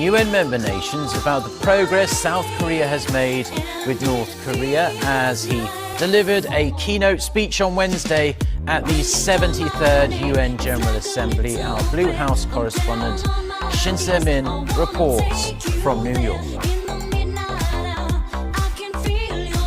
UN member nations about the progress South Korea has made with North Korea as he delivered a keynote speech on Wednesday at the 73rd UN General Assembly. Our Blue House correspondent Shin Se-min reports from New York.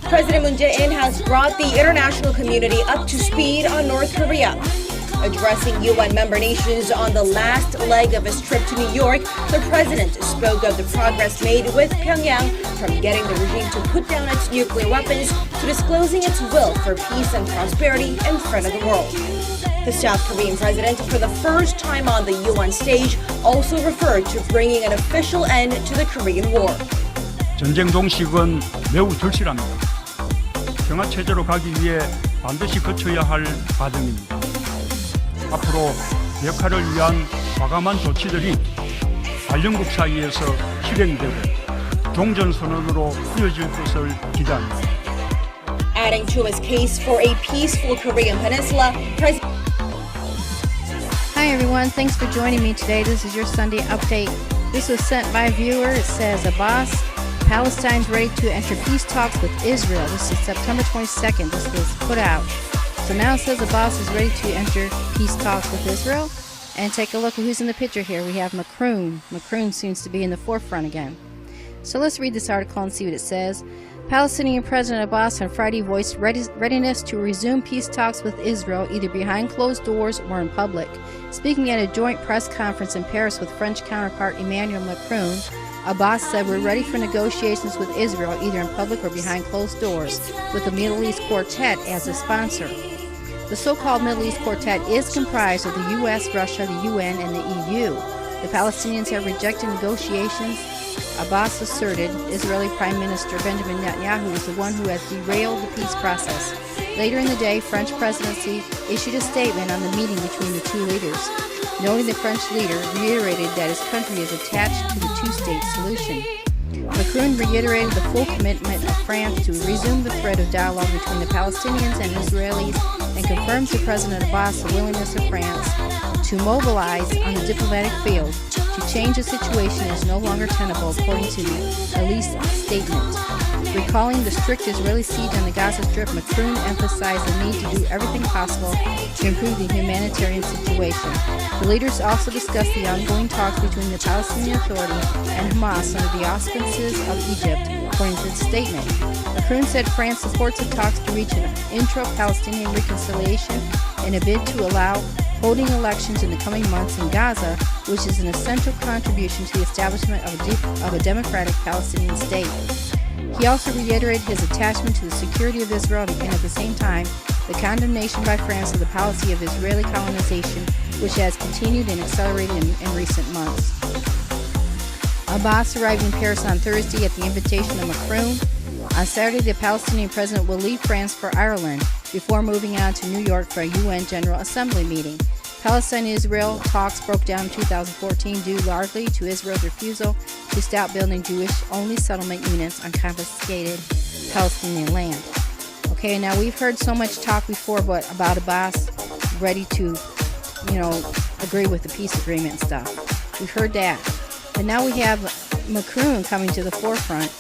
President Moon Jae-in has brought the international community up to speed on North Korea. Addressing UN member nations on the last leg of his trip to New York, the president spoke of the progress made with Pyongyang, from getting the regime to put down its nuclear weapons to disclosing its will for peace and prosperity in front of the world. The South Korean president, for the first time on the UN stage, also referred to bringing an official end to the Korean War. 전쟁 종식은 매우 절실합니다. 평화체제로 가기 위해 반드시 거쳐야 할 과정입니다. 앞으로 역할을 위한 과감한 조치들이 관련국 사이에서 실행되고 종전선언으로 이어질 것을 기대합니다. Adding to his case for a peaceful Korean peninsula, President... Hi everyone, thanks for joining me today. This is your Sunday update. This was sent by a viewer. It says, Abbas, Palestine's ready to enter peace talks with Israel. This is September 22nd. This was put out. So now it says Abbas is ready to enter peace talks with Israel. And take a look at who's in the picture here. We have Macron. Macron seems to be in the forefront again. So let's read this article and see what it says. Palestinian President Abbas on Friday voiced readiness to resume peace talks with Israel, either behind closed doors or in public. Speaking at a joint press conference in Paris with French counterpart Emmanuel Macron, Abbas said, "We're ready for negotiations with Israel, either in public or behind closed doors, with the Middle East Quartet as a sponsor." The so-called Middle East Quartet is comprised of the U.S., Russia, the UN, and the EU. The Palestinians have rejected negotiations. Abbas asserted Israeli Prime Minister Benjamin Netanyahu is the one who has derailed the peace process. Later in the day, French presidency issued a statement on the meeting between the two leaders, noting the French leader reiterated that his country is attached to the two-state solution. Macron reiterated the full commitment of France to resume the thread of dialogue between the Palestinians and Israelis, and confirms to President Abbas the willingness of France to mobilize on the diplomatic field to change the situation is no longer tenable, according to the Elise statement. Recalling the strict Israeli siege on the Gaza Strip, Macron emphasized the need to do everything possible to improve the humanitarian situation. The leaders also discussed the ongoing talks between the Palestinian Authority and Hamas under the auspices of Egypt, according to the statement. Macron said France supports the talks to reach an intra-Palestinian reconciliation in a bid to allow holding elections in the coming months in Gaza, which is an essential contribution to the establishment of a democratic Palestinian state. He also reiterated his attachment to the security of Israel and at the same time the condemnation by France of the policy of Israeli colonization, which has continued and accelerated in recent months. Abbas arrived in Paris on Thursday at the invitation of Macron. On Saturday, the Palestinian president will leave France for Ireland before moving on to New York for a UN General Assembly meeting. Palestine-Israel talks broke down in 2014 due largely to Israel's refusal to stop building Jewish-only settlement units on confiscated Palestinian land. Okay, now we've heard so much talk before about Abbas ready to, agree with the peace agreement and stuff. We've heard that. But now we have Macron coming to the forefront.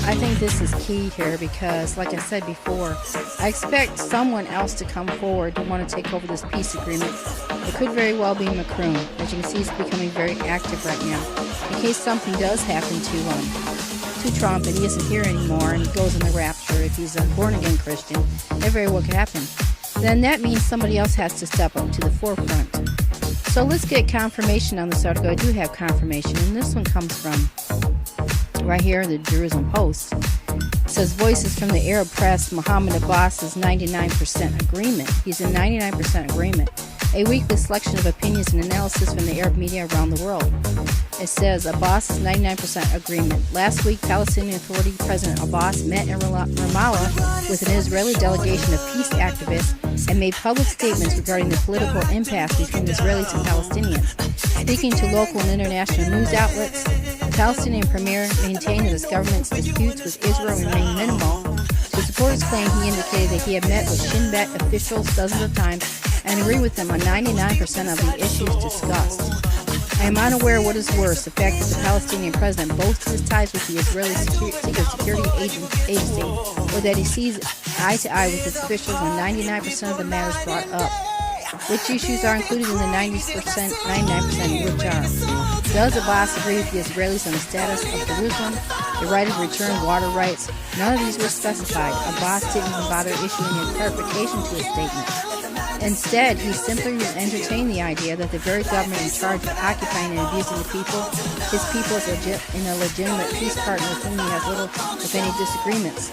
I think this is key here because, like I said before, I expect someone else to come forward to want to take over this peace agreement. It could very well be Macron. As you can see, he's becoming very active right now. In case something does happen to Trump and he isn't here anymore and he goes in the rapture, if he's a born-again Christian, that very well could happen. Then that means somebody else has to step up to the forefront. So let's get confirmation on this article. I do have confirmation, and this one comes from right here, the Jerusalem Post. It says, voices from the Arab press, Mohammed Abbas is 99% agreement. He's in 99% agreement. A weekly selection of opinions and analysis from the Arab media around the world. It says Abbas is 99% agreement. Last week, Palestinian Authority President Abbas met in Ramallah with an Israeli delegation of peace activists and made public statements regarding the political impasse between Israelis and Palestinians. Speaking to local and international news outlets, the Palestinian premier maintained that his government's disputes with Israel remain minimal. To support his claim, he indicated that he had met with Shin Bet officials dozens of times and agreed with them on 99% of the issues discussed. I am unaware what is worse, the fact that the Palestinian president boasts his ties with the Israeli secret security agency, or that he sees eye to eye with its officials on 99% of the matters brought up. Which issues are included in the 99%, which are: does Abbas agree with the Israelis on the status of Jerusalem, the right of return, water rights? None of these were specified. Abbas didn't even bother issuing a clarification to his statement. Instead, he simply entertained the idea that the very government in charge of occupying and abusing his people is in a legitimate peace partner with whom he has little, if any, disagreements.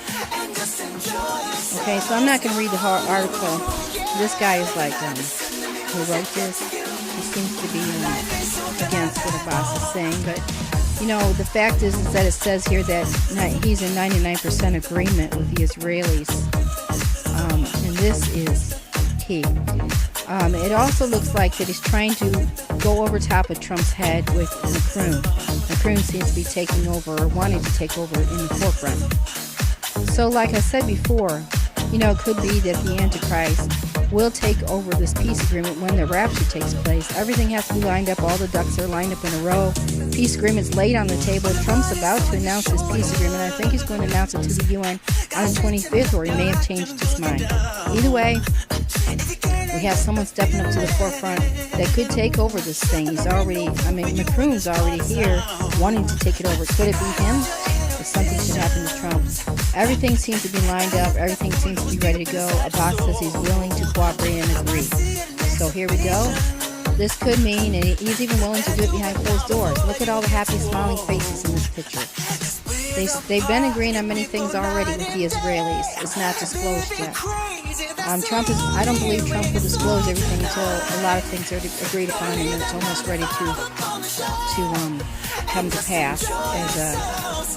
Okay, so I'm not going to read the whole article. This guy is like, who wrote this, he seems to be against what Abbas is saying, but the fact is that it says here that he's in 99% agreement with the Israelis, and this is key. It also looks like that he's trying to go over top of Trump's head with Macron. Macron seems to be taking over, or wanting to take over in the forefront. So like I said before, it could be that the Antichrist will take over this peace agreement when the rapture takes place. Everything has to be lined up. All the ducks are lined up in a row. Peace agreement's laid on the table. Trump's about to announce this peace agreement. I think he's going to announce it to the UN on the 25th, or he may have changed his mind. Either way, we have someone stepping up to the forefront that could take over this thing. Macron's already here wanting to take it over. Could it be him? If something should happen to Trump. Everything seems to be lined up. Everything seems to be ready to go. Abbas says he's willing to cooperate and agree. So here we go. This could mean, and he's even willing to do it behind closed doors. Look at all the happy, smiling faces in this picture. They've been agreeing on many things already with the Israelis. It's not disclosed yet. I don't believe Trump will disclose everything until a lot of things are agreed upon and it's almost ready to come to pass as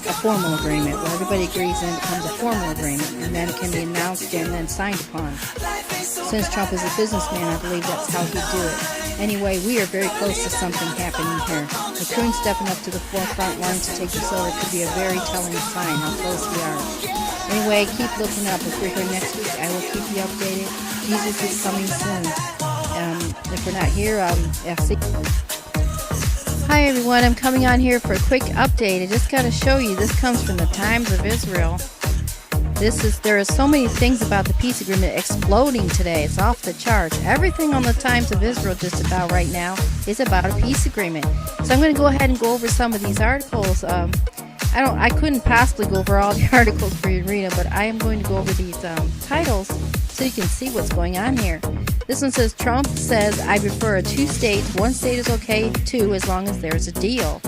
a formal agreement, where everybody agrees and it becomes a formal agreement, and then it can be announced and then signed upon. Since Trump is a businessman, I believe that's how he'd do it. Anyway, we are very close to something happening here. Macron stepping up to the forefront, wanting to take this over, could be a very telling sign how close we are. Anyway, keep looking up. If we're here next week, I will keep you updated. Jesus is coming soon. If we're not here, FC. Hi everyone, I'm coming on here for a quick update. I just got to show you, this comes from the Times of Israel. There are so many things about the peace agreement exploding today. It's off the charts. Everything on the Times of Israel just about right now is about a peace agreement. So I'm going to go ahead and go over some of these articles. I couldn't possibly go over all the articles for you to read, but I am going to go over these titles so you can see what's going on here. This one says, Trump says, I prefer a two states. One state is okay too, as long as there's a deal.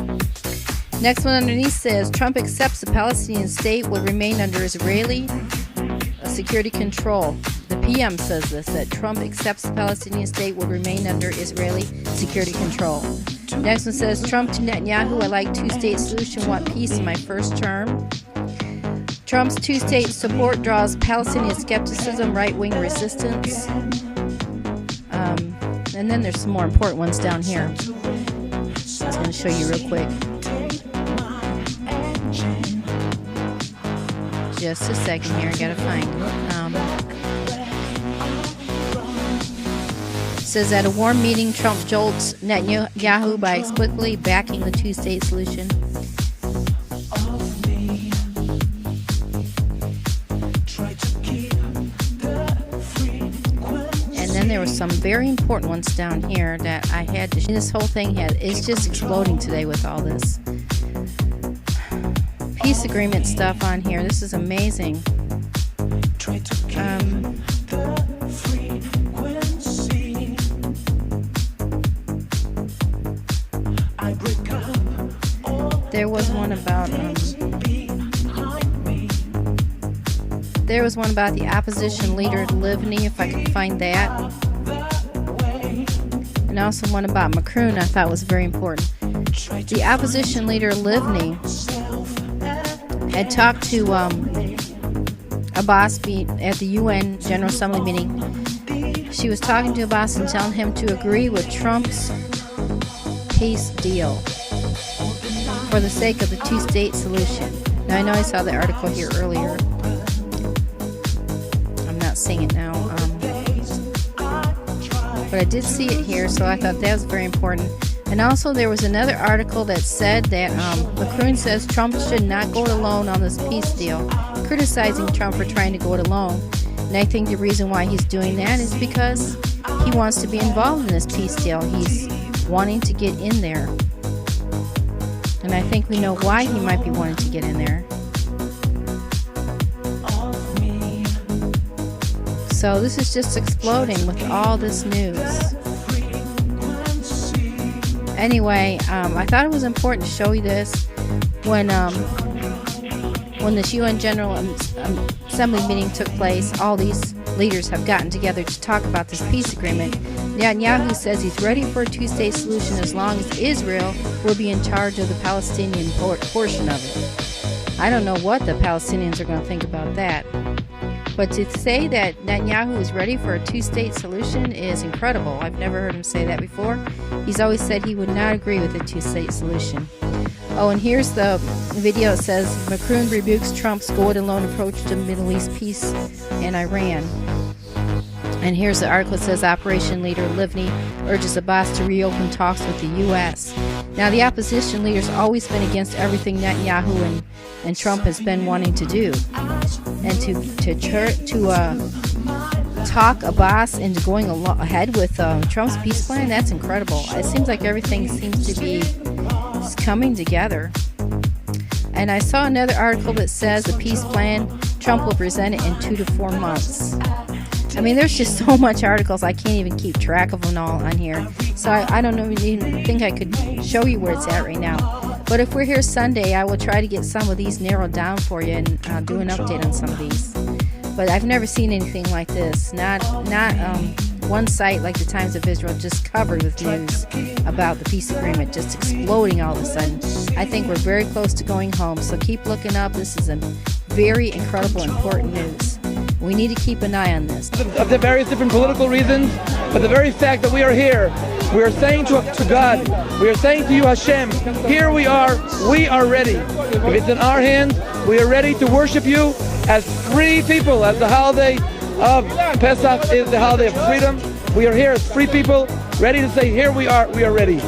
Next one underneath says, Trump accepts the Palestinian state will remain under Israeli security control. The PM says this, that Trump accepts the Palestinian state will remain under Israeli security control. Next one says, Trump to Netanyahu, I like two-state solution, want peace in my first term. Trump's two-state support draws Palestinian skepticism, right-wing resistance. And then there's some more important ones down here. I was going to show you real quick. Just a second here, I gotta find it. It says, at a warm meeting, Trump jolts Netanyahu by explicitly backing the two-state solution. And then there were some very important ones down here that I had to. This whole thing is just exploding today with all this peace agreement stuff on here. This is amazing. There was one about the opposition leader Livni, if I can find that, and also one about Macron I thought was very important. The opposition leader Livni had talked to Abbas at the UN General Assembly meeting. She was talking to Abbas and telling him to agree with Trump's peace deal for the sake of the two-state solution. Now, I know I saw the article here earlier. I'm not seeing it now. But I did see it here, so I thought that was very important. And also there was another article that said that Macron says Trump should not go it alone on this peace deal, criticizing Trump for trying to go it alone. And I think the reason why he's doing that is because he wants to be involved in this peace deal. He's wanting to get in there. And I think we know why he might be wanting to get in there. So this is just exploding with all this news. Anyway, I thought it was important to show you this when the UN General Assembly meeting took place. All these leaders have gotten together to talk about this peace agreement. Netanyahu says he's ready for a two-state solution as long as Israel will be in charge of the Palestinian portion of it. I don't know what the Palestinians are going to think about that. But to say that Netanyahu is ready for a two-state solution is incredible. I've never heard him say that before. He's always said he would not agree with a two-state solution. Oh, and here's the video. It says, Macron rebukes Trump's go-it-alone approach to Middle East peace and Iran. And here's the article. It says, Operation Leader Livni urges Abbas to reopen talks with the U.S. Now, the opposition leader's always been against everything Netanyahu and Trump has been wanting to do. And to talk Abbas into going ahead with Trump's peace plan, that's incredible. It seems like everything seems to be coming together. And I saw another article that says the peace plan, Trump will present it in 2 to 4 months. I mean, there's just so much articles, I can't even keep track of them all on here. So I don't even think I could show you where it's at right now. But if we're here Sunday, I will try to get some of these narrowed down for you and do an update on some of these. But I've never seen anything like this. Not one site like the Times of Israel just covered with news about the peace agreement just exploding all of a sudden. I think we're very close to going home, so keep looking up. This is a very incredible, important news. We need to keep an eye on this. Of the various different political reasons, but the very fact that we are here, we are saying to God, we are saying to you, Hashem, here we are ready. If it's in our hands, we are ready to worship you as free people, as the holiday of Pesach is the holiday of freedom. We are here as free people, ready to say, here we are ready.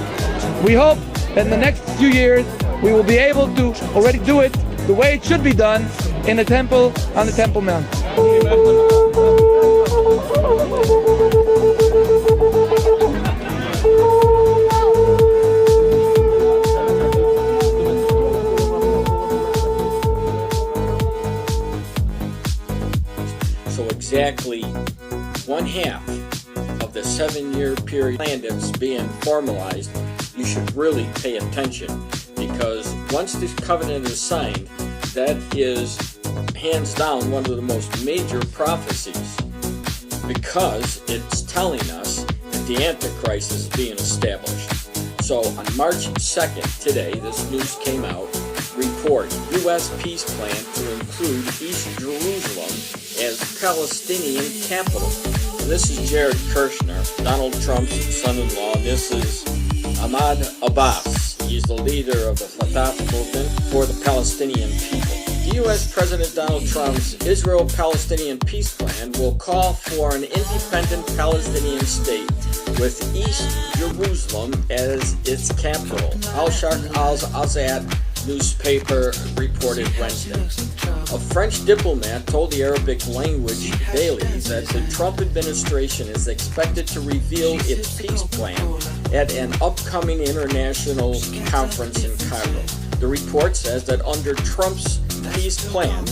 We hope that in the next few years, we will be able to already do it the way it should be done in the temple, on the Temple Mount. So exactly 1/2 of the 7-year period plan that's being formalized, you should really pay attention, because once this covenant is signed, that is hands down one of the most major prophecies, because it's telling us that the Antichrist is being established. So on March 2nd, today, this news came out, report, U.S. peace plan to include East Jerusalem as Palestinian capital. And this is Jared Kushner, Donald Trump's son-in-law. This is Ahmad Abbas. He's the leader of the Fatah movement for the Palestinian people. The U.S. President Donald Trump's Israel-Palestinian peace plan will call for an independent Palestinian state with East Jerusalem as its capital. Al-Sharq al-Azad newspaper reported Wednesday. A French diplomat told the Arabic language daily that the Trump administration is expected to reveal its peace plan at an upcoming international conference in Cairo. The report says that under Trump's peace plan,